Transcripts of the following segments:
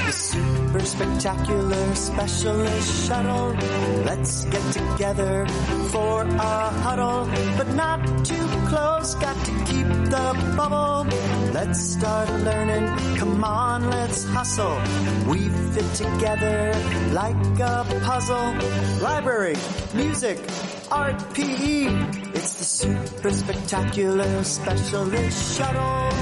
The super spectacular specialist shuttle. Let's get together for a huddle, but not too close, got to keep the bubble. Let's start learning, come on, let's hustle. We fit together like a puzzle. Library, music, art, PE. It's the super spectacular specialist shuttle.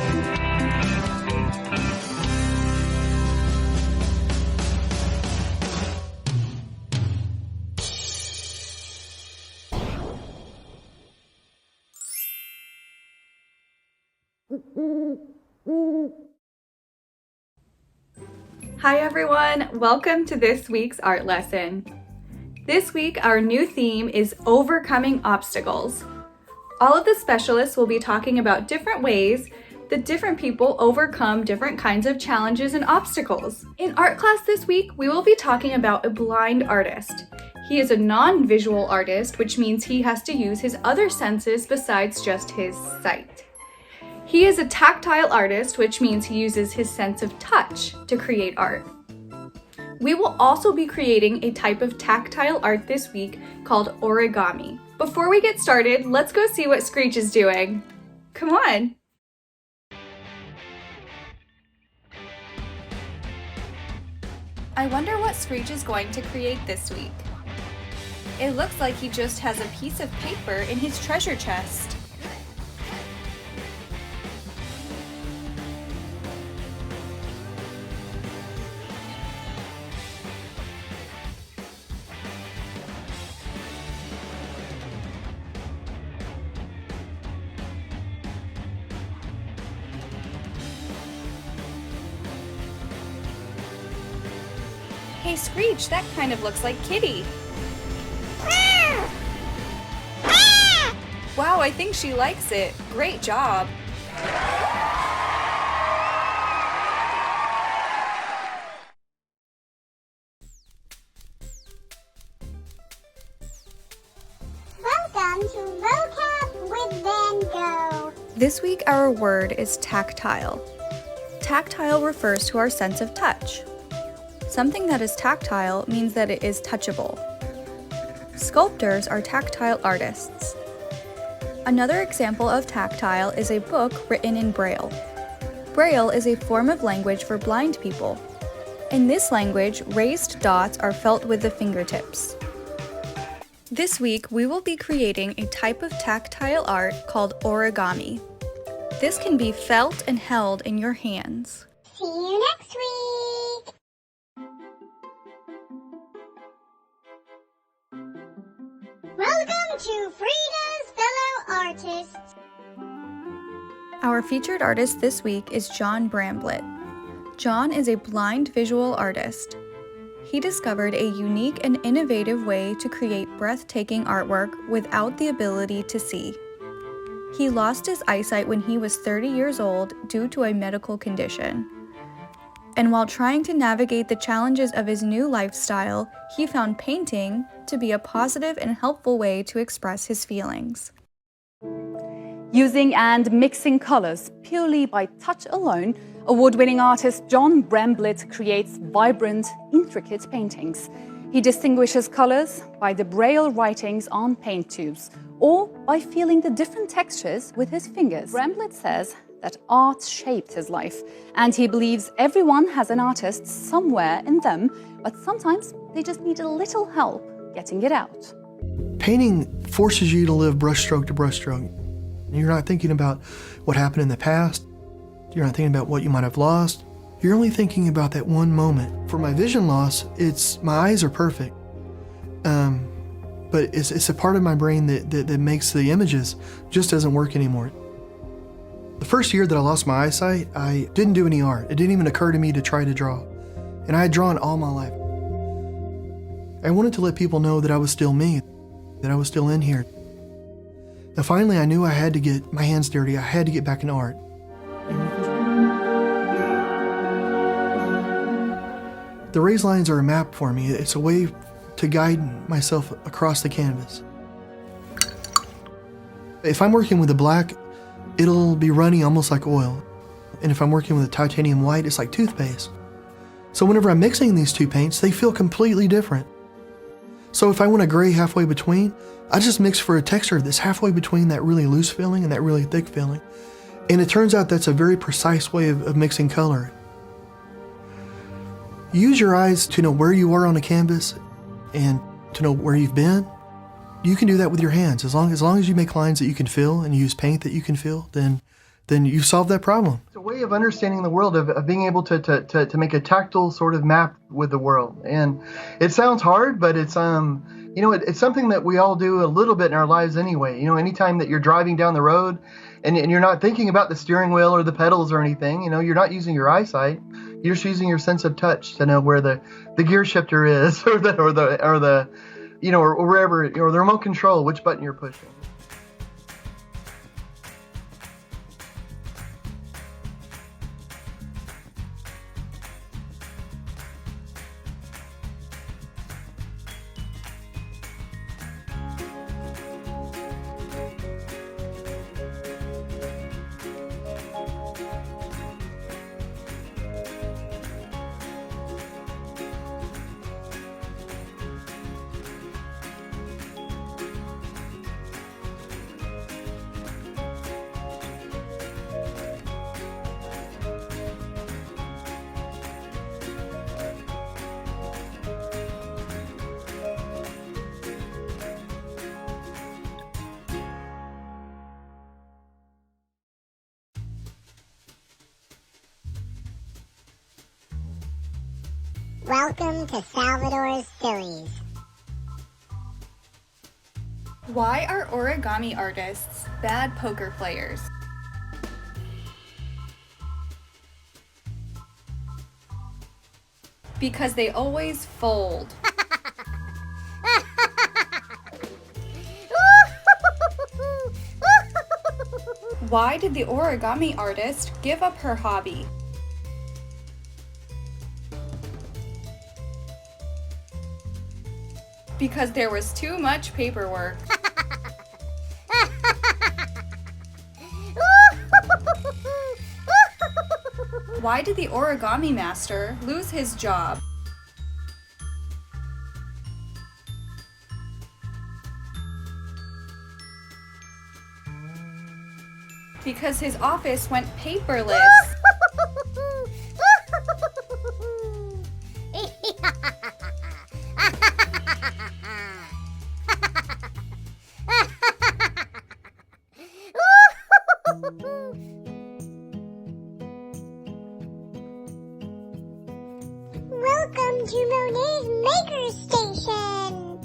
Hi everyone, welcome to this week's art lesson. This week our new theme is overcoming obstacles. All of the specialists will be talking about different ways that different people overcome different kinds of challenges and obstacles. In art class this week, we will be talking about a blind artist. He is a non-visual artist, which means he has to use his other senses besides just his sight. He is a tactile artist, which means he uses his sense of touch to create art. We will also be creating a type of tactile art this week called origami. Before we get started, let's go see what Screech is doing. Come on! I wonder what Screech is going to create this week. It looks like he just has a piece of paper in his treasure chest. Hey Screech, that kind of looks like Kitty. Wow, I think she likes it. Great job. Welcome to Vocab with Van Gogh. This week our word is tactile. Tactile refers to our sense of touch. Something that is tactile means that it is touchable. Sculptors are tactile artists. Another example of tactile is a book written in Braille. Braille is a form of language for blind people. In this language, raised dots are felt with the fingertips. This week, we will be creating a type of tactile art called origami. This can be felt and held in your hands. See you next week. Welcome to Frida's Fellow Artists. Our featured artist this week is John Bremblet. John is a blind visual artist. He discovered a unique and innovative way to create breathtaking artwork without the ability to see. He lost his eyesight when he was 30 years old due to a medical condition. And while trying to navigate the challenges of his new lifestyle, he found painting to be a positive and helpful way to express his feelings. Using and mixing colors purely by touch alone, award-winning artist John Bremblet creates vibrant, intricate paintings. He distinguishes colors by the Braille writings on paint tubes or by feeling the different textures with his fingers. Bremblet says that art shaped his life, and he believes everyone has an artist somewhere in them, but sometimes they just need a little help getting it out. Painting forces you to live brushstroke to brushstroke. You're not thinking about what happened in the past. You're not thinking about what you might have lost. You're only thinking about that one moment. For my vision loss, my eyes are perfect. But it's a part of my brain that makes the images just doesn't work anymore. The first year that I lost my eyesight, I didn't do any art. It didn't even occur to me to try to draw. And I had drawn all my life. I wanted to let people know that I was still me, that I was still in here. Now finally I knew I had to get my hands dirty. I had to get back into art. The raised lines are a map for me. It's a way to guide myself across the canvas. If I'm working with a black, it'll be runny almost like oil. And if I'm working with a titanium white, it's like toothpaste. So whenever I'm mixing these two paints, they feel completely different. So if I want a gray halfway between, I just mix for a texture that's halfway between that really loose feeling and that really thick feeling. And it turns out that's a very precise way of mixing color. Use your eyes to know where you are on a canvas and to know where you've been. You can do that with your hands. As long as you make lines that you can feel and use paint that you can feel, then you've solved that problem. It's a way of understanding the world, of being able to make a tactile sort of map with the world. And it sounds hard, but it's it's something that we all do a little bit in our lives anyway. Anytime that you're driving down the road and you're not thinking about the steering wheel or the pedals or anything, you're not using your eyesight. You're just using your sense of touch to know where the gear shifter is, or the remote control, which button you're pushing. Welcome to Salvador's Sillies. Why are origami artists bad poker players? Because they always fold. Why did the origami artist give up her hobby? Because there was too much paperwork. Why did the origami master lose his job? Because his office went paperless. Welcome to Monet's Maker Station.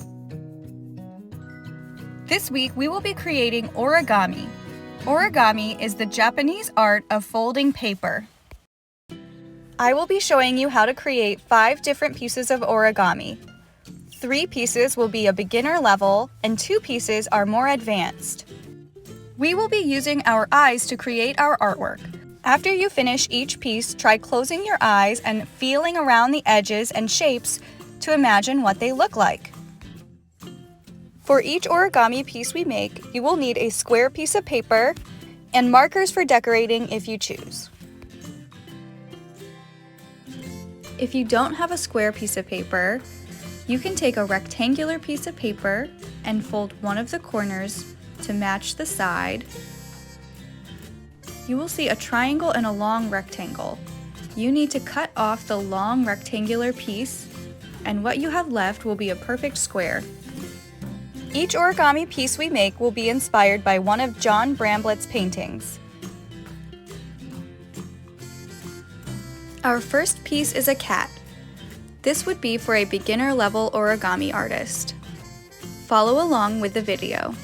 This week we will be creating origami. Origami is the Japanese art of folding paper. I will be showing you how to create 5 different pieces of origami. 3 pieces will be a beginner level and 2 pieces are more advanced. We will be using our eyes to create our artwork. After you finish each piece, try closing your eyes and feeling around the edges and shapes to imagine what they look like. For each origami piece we make, you will need a square piece of paper and markers for decorating if you choose. If you don't have a square piece of paper, you can take a rectangular piece of paper and fold one of the corners to match the side. You will see a triangle and a long rectangle. You need to cut off the long rectangular piece, and what you have left will be a perfect square. Each origami piece we make will be inspired by one of John Bramblett's paintings. Our first piece is a cat. This would be for a beginner level origami artist. Follow along with the video.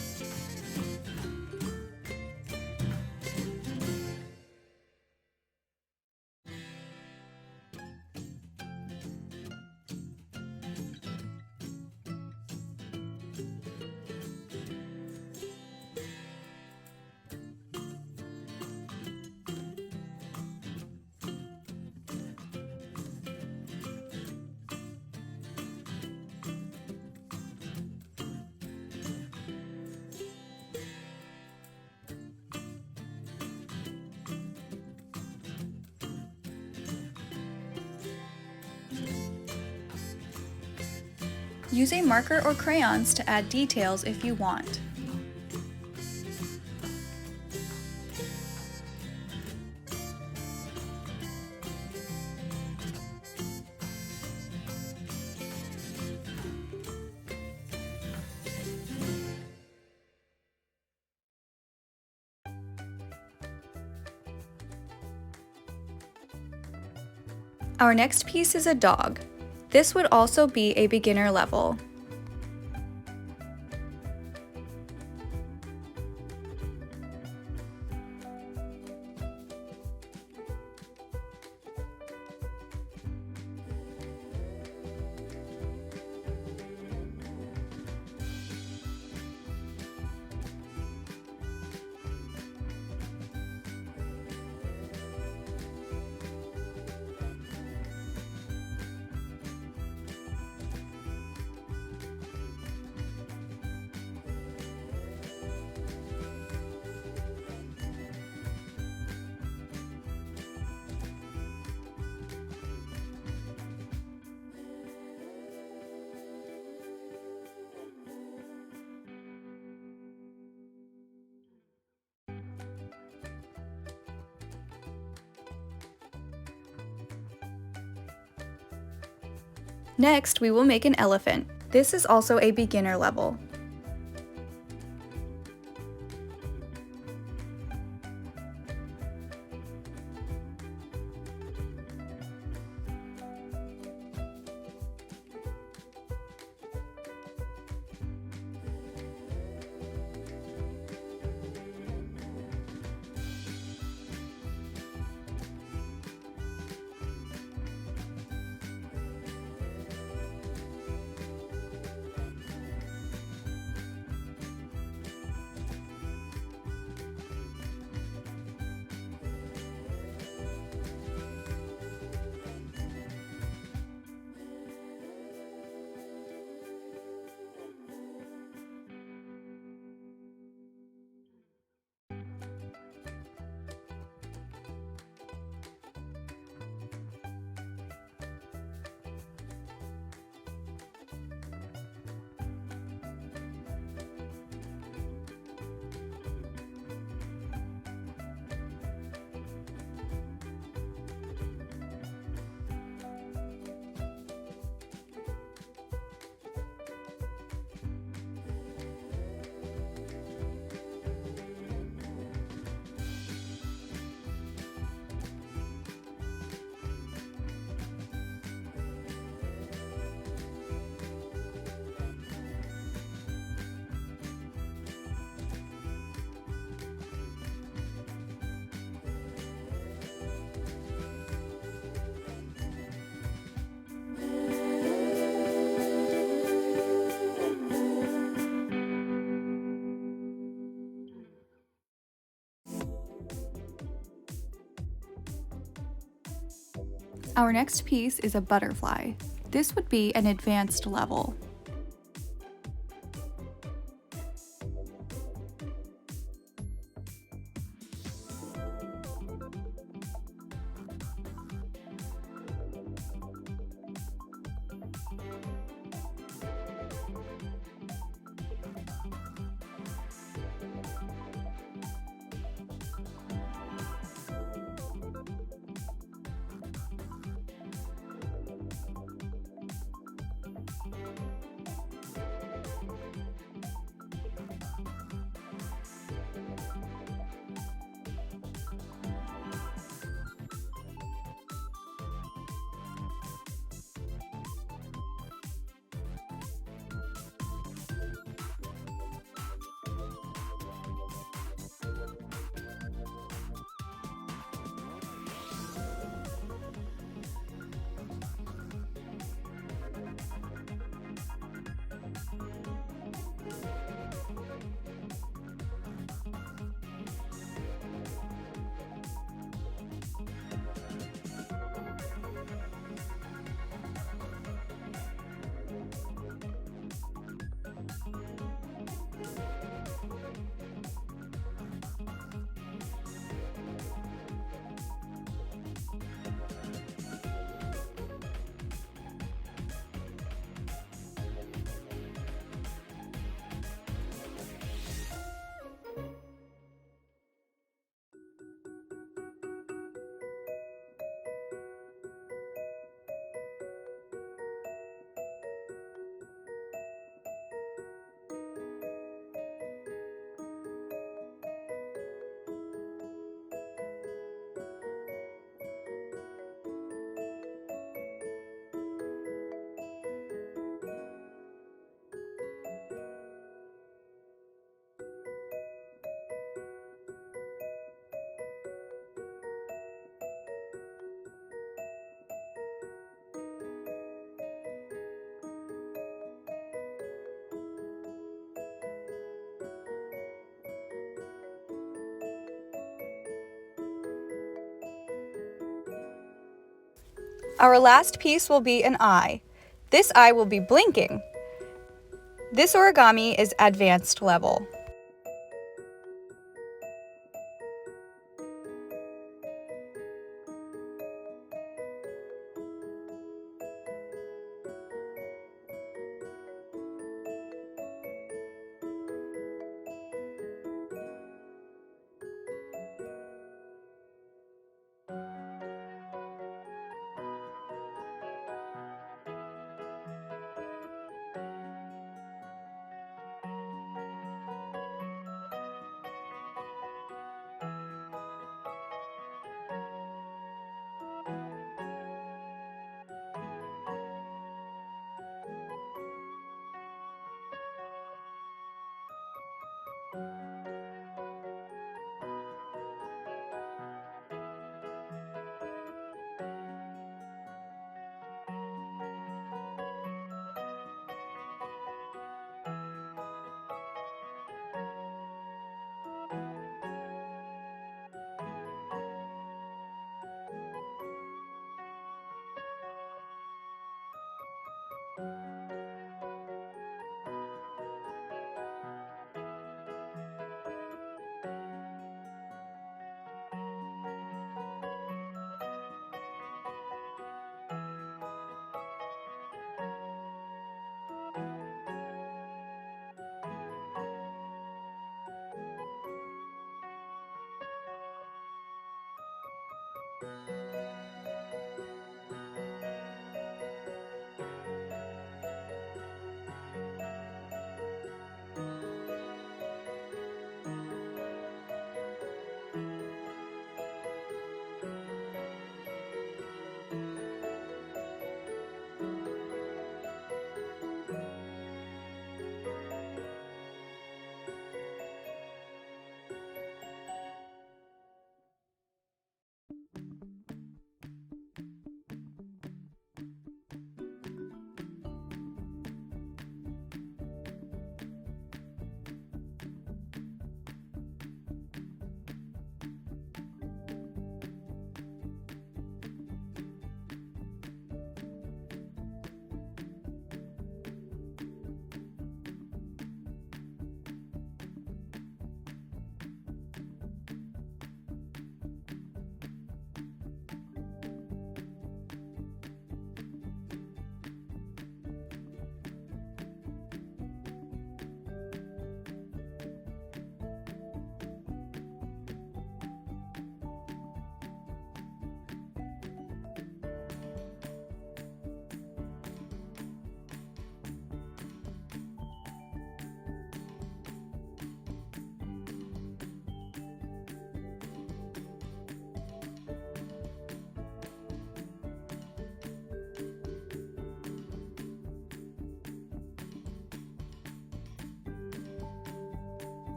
Use a marker or crayons to add details if you want. Our next piece is a dog. This would also be a beginner level. Next, we will make an elephant. This is also a beginner level. Our next piece is a butterfly. This would be an advanced level. Our last piece will be an eye. This eye will be blinking. This origami is advanced level.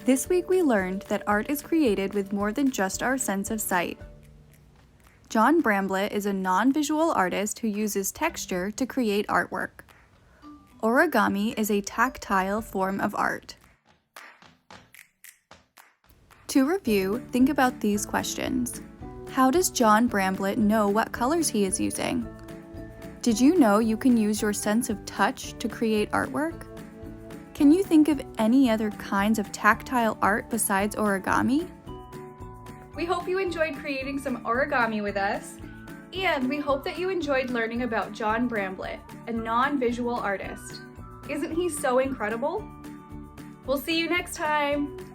This week we learned that art is created with more than just our sense of sight. John Bremblet is a non-visual artist who uses texture to create artwork. Origami is a tactile form of art. To review, think about these questions. How does John Bremblet know what colors he is using? Did you know you can use your sense of touch to create artwork? Can you think of any other kinds of tactile art besides origami? We hope you enjoyed creating some origami with us, and we hope that you enjoyed learning about John Bremblet, a non-visual artist. Isn't he so incredible? We'll see you next time!